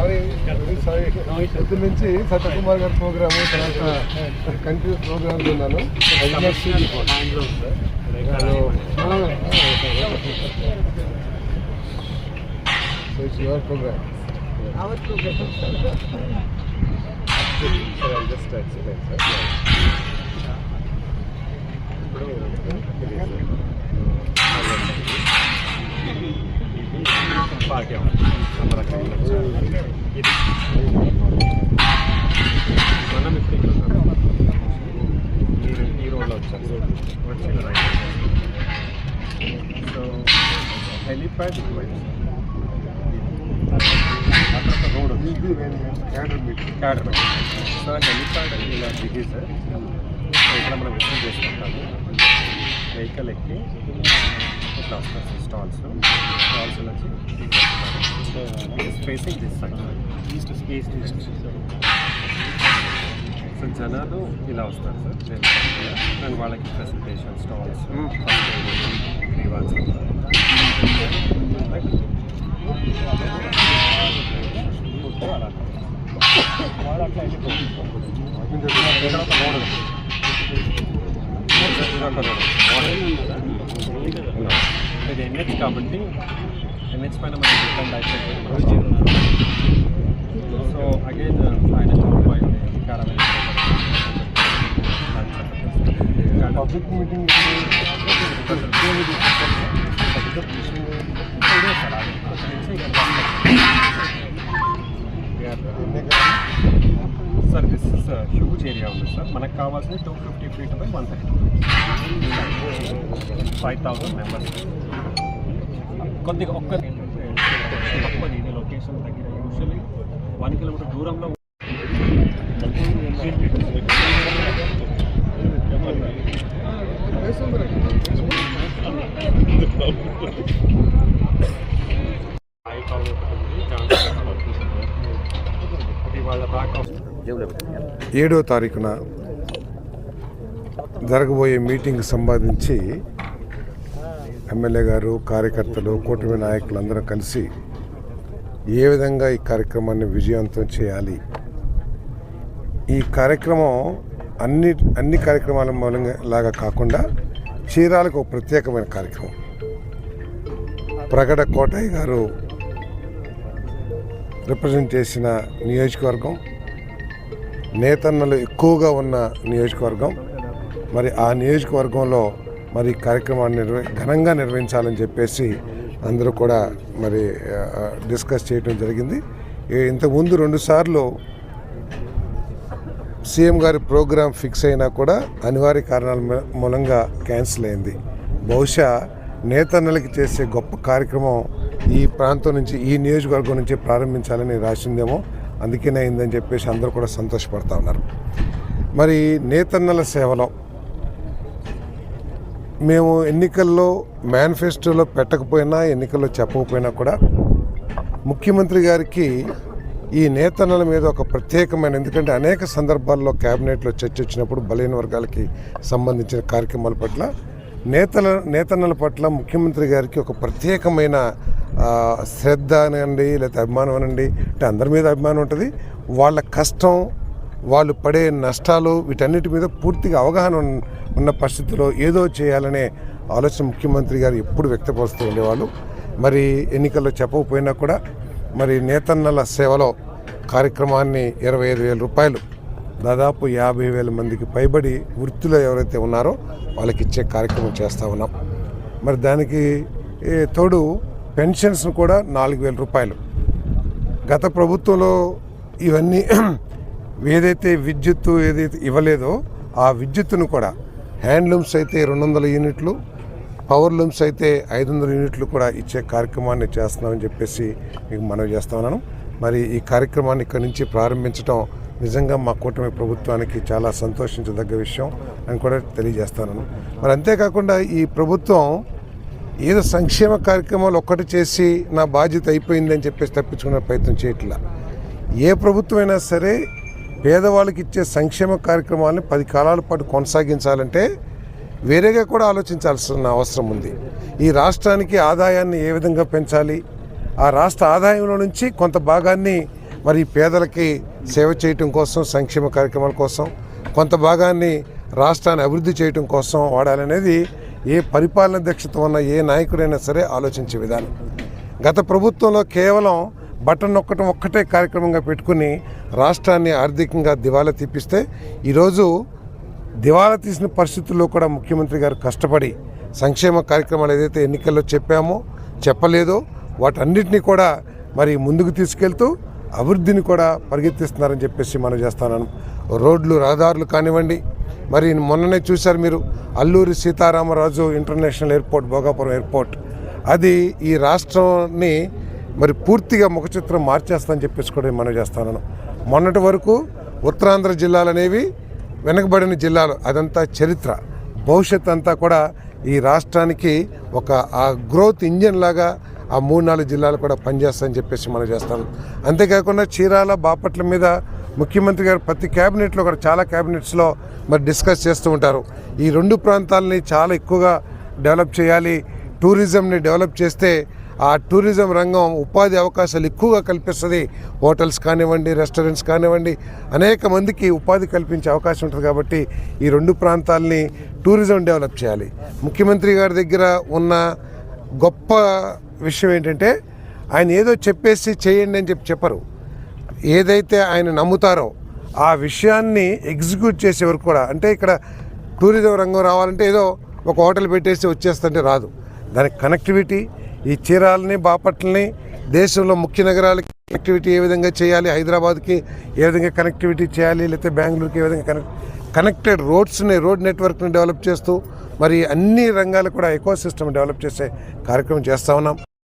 పొద్దు నుంచి సత్యకుమార్ గారి ప్రోగ్రాము తర్వాత కంటిన్యూస్ ప్రోగ్రామ్స్ ఉన్నాను. So it's your program. Our program. Sir, I'll just explain, sir. Party మనం ఇప్పుడు ఈ రోడ్లో వచ్చాం. So helipad road cadre so helipad ఇలా దిగి సార్ ఇక్కడ మనం రిసీవ్ చేసుకుంటాము. వెహికల్ ఎక్కి ఇట్లా వస్తారు సార్ స్టాల్స్ వచ్చి spacing this side east so జనాలు ఇలా వస్తారు సార్ అండ్ వాళ్ళకి ప్రెసెంటేషన్ స్టాల్స్ రివాల్స్ వాళ్ళు అట్లా ఇది ఎన్హెచ్ కాబట్టి ఎన్హెచ్ పైన మనం డిపెండ్ అయిపోయింది. సో అగైన్ ఆయన public meeting sir this is huge area ఉంది సార్. మనకు కావాల్సింది 250 feet by 130 5,000 members. కొద్దిగా తప్పది ఇది లొకేషన్ దగ్గర యూజువల్లీ 1 kilometer దూరంలో ఏడో తారీఖున జరగబోయే మీటింగ్కి సంబంధించి ఎమ్మెల్యే గారు, కార్యకర్తలు, కూటమి నాయకులు అందరూ కలిసి ఏ విధంగా ఈ కార్యక్రమాన్ని విజయవంతం చేయాలి. ఈ కార్యక్రమం అన్ని కార్యక్రమాల మూలంగా లాగా కాకుండా చీరాలకు ఒక ప్రత్యేకమైన కార్యక్రమం. ప్రగడ కోటయ్య గారు రిప్రజెంట్ చేసిన నియోజకవర్గం, నేతన్నలు ఎక్కువగా ఉన్న నియోజకవర్గం. మరి ఆ నియోజకవర్గంలో మరి కార్యక్రమాన్ని ఘనంగా నిర్వహించాలని చెప్పేసి అందరూ కూడా మరి డిస్కస్ చేయడం జరిగింది. ఇంతకుముందు 2 సార్లు సీఎం గారి ప్రోగ్రాం ఫిక్స్ అయినా కూడా అనివార్య కారణాల మూలంగా క్యాన్సిల్ అయింది. బహుశా నేతన్నలకి చేసే గొప్ప కార్యక్రమం ఈ ప్రాంతం నుంచి, ఈ నియోజకవర్గం నుంచి ప్రారంభించాలని రాసిందేమో, అందుకనే అయిందని చెప్పేసి అందరూ కూడా సంతోషపడతా ఉన్నారు. మరి నేతన్నల సేవలో మేము ఎన్నికల్లో మేనిఫెస్టోలో పెట్టకపోయినా, ఎన్నికల్లో చెప్పకపోయినా కూడా ముఖ్యమంత్రి గారికి ఈ నేతన్నల మీద ఒక ప్రత్యేకమైన, ఎందుకంటే అనేక సందర్భాల్లో క్యాబినెట్లో చర్చ వచ్చినప్పుడు బలహీన వర్గాలకి సంబంధించిన కార్యక్రమాల పట్ల నేతన్నల పట్ల ముఖ్యమంత్రి గారికి ఒక ప్రత్యేకమైన శ్రద్ధ అనండి, లేకపోతే అభిమానం అనండి, అంటే అందరి మీద అభిమానం ఉంటుంది. వాళ్ళ కష్టం, వాళ్ళు పడే నష్టాలు, వీటన్నిటి మీద పూర్తిగా అవగాహన ఉన్న పరిస్థితిలో ఏదో చేయాలనే ఆలోచన ముఖ్యమంత్రి గారు ఎప్పుడు వ్యక్తపరుస్తూ ఉండేవాళ్ళు. మరి ఎన్నికల్లో చెప్పకపోయినా కూడా మరి నేతన్నల సేవలో కార్యక్రమాన్ని 25,000 రూపాయలు, దాదాపు 50,000 మందికి పైబడి వృత్తిలో ఎవరైతే ఉన్నారో వాళ్ళకి ఇచ్చే కార్యక్రమం చేస్తూ ఉన్నాం. మరి దానికి తోడు పెన్షన్స్ను కూడా 4,000 రూపాయలు. గత ప్రభుత్వంలో ఇవన్నీ ఏదైతే విద్యుత్తు ఏదైతే ఇవ్వలేదో ఆ విద్యుత్తును కూడా హ్యాండ్లూమ్స్ అయితే 200 యూనిట్లు, పవర్ లూమ్స్ అయితే 500 యూనిట్లు కూడా ఇచ్చే కార్యక్రమాన్ని చేస్తున్నామని చెప్పేసి మీకు మనవి చేస్తా ఉన్నాను. మరి ఈ కార్యక్రమాన్ని ఇక్కడి నుంచి ప్రారంభించడం నిజంగా మా కూటమి ప్రభుత్వానికి చాలా సంతోషించదగ్గ విషయం అని కూడా తెలియజేస్తాను. మరి అంతేకాకుండా ఈ ప్రభుత్వం ఏదో సంక్షేమ కార్యక్రమాలు ఒక్కటి చేసి నా బాధ్యత అయిపోయిందని చెప్పేసి తప్పించుకునే ప్రయత్నం చేయట్లా. ఏ ప్రభుత్వమైనా సరే పేదవాళ్ళకి ఇచ్చే సంక్షేమ కార్యక్రమాలను 10 కాలాల పాటు కొనసాగించాలంటే వేరేగా కూడా ఆలోచించాల్సిన అవసరం ఉంది. ఈ రాష్ట్రానికి ఆదాయాన్ని ఏ విధంగా పెంచాలి, ఆ రాష్ట్ర ఆదాయంలో నుంచి కొంత భాగాన్ని మరి పేదలకి సేవ చేయటం కోసం, సంక్షేమ కార్యక్రమాల కోసం, కొంత భాగాన్ని రాష్ట్రాన్ని అభివృద్ధి చేయటం కోసం వాడాలనేది ఏ పరిపాలన దక్షత ఉన్న ఏ నాయకుడైనా సరే ఆలోచించే విధానం. గత ప్రభుత్వంలో కేవలం బటన్ నొక్కటం ఒక్కటే కార్యక్రమంగా పెట్టుకుని రాష్ట్రాన్ని ఆర్థికంగా దివాలా తీపిస్తే ఈరోజు దివాలా తీసిన పరిస్థితుల్లో కూడా ముఖ్యమంత్రి గారు కష్టపడి సంక్షేమ కార్యక్రమాలు ఏదైతే ఎన్నికల్లో చెప్పలేదో వాటన్నిటినీ కూడా మరి ముందుకు తీసుకెళ్తూ అభివృద్ధిని కూడా పరిగెత్తిస్తున్నారని చెప్పేసి మనం చేస్తున్నాను. రోడ్లు, రహదారులు కానివ్వండి, మరి మొన్ననే చూశారు మీరు Alluri Sitaramaraju international airport, Bhogapuram airport, అది ఈ రాష్ట్రాన్ని మరి పూర్తిగా ముఖచిత్రం మార్చేస్తామని చెప్పేసి కూడా మనం చేస్తున్నాను. మొన్నటి వరకు ఉత్తరాంధ్ర జిల్లాలు అనేవి వెనకబడిన జిల్లాలు, అదంతా చరిత్ర, భవిష్యత్ అంతా కూడా ఈ రాష్ట్రానికి ఒక ఆ గ్రోత్ ఇంజిన్ లాగా ఆ 3-4 జిల్లాలు కూడా పనిచేస్తాయని చెప్పేసి మనం చేస్తాం. అంతేకాకుండా చీరాల, బాపట్ల మీద ముఖ్యమంత్రి గారు ప్రతి క్యాబినెట్లో కూడా చాలా క్యాబినెట్స్లో మరి డిస్కస్ చేస్తూ ఉంటారు. ఈ 2 ప్రాంతాలని చాలా ఎక్కువగా డెవలప్ చేయాలి, టూరిజంని డెవలప్ చేస్తే ఆ టూరిజం రంగం ఉపాధి అవకాశాలు ఎక్కువగా కల్పిస్తుంది. హోటల్స్ కానివ్వండి, రెస్టారెంట్స్ కానివ్వండి, అనేక మందికి ఉపాధి కల్పించే అవకాశం ఉంటుంది. కాబట్టి ఈ 2 ప్రాంతాలని టూరిజం డెవలప్ చేయాలి. ముఖ్యమంత్రి గారి దగ్గర ఉన్న గొప్ప విషయం ఏంటంటే ఆయన ఏదో చెప్పేసి చేయండి అని చెప్పరు. ఏదైతే ఆయన నమ్ముతారో ఆ విషయాన్ని ఎగ్జిక్యూట్ చేసే వరకు కూడా, అంటే ఇక్కడ టూరిజం రంగం రావాలంటే ఏదో ఒక హోటల్ పెట్టేసి వచ్చేస్తుంటే రాదు. దానికి కనెక్టివిటీ, ఈ చీరాలని, బాపట్లని దేశంలో ముఖ్య నగరాలకి కనెక్టివిటీ ఏ విధంగా చేయాలి, హైదరాబాద్కి ఏ విధంగా కనెక్టివిటీ చేయాలి, లేకపోతే బెంగళూరుకి ఏ విధంగా కనెక్టెడ్ రోడ్స్ని, రోడ్ నెట్వర్క్ని డెవలప్ చేస్తూ మరి అన్ని రంగాలు కూడా ఎకో సిస్టమ్ డెవలప్ చేసే కార్యక్రమం చేస్తూ ఉన్నాం.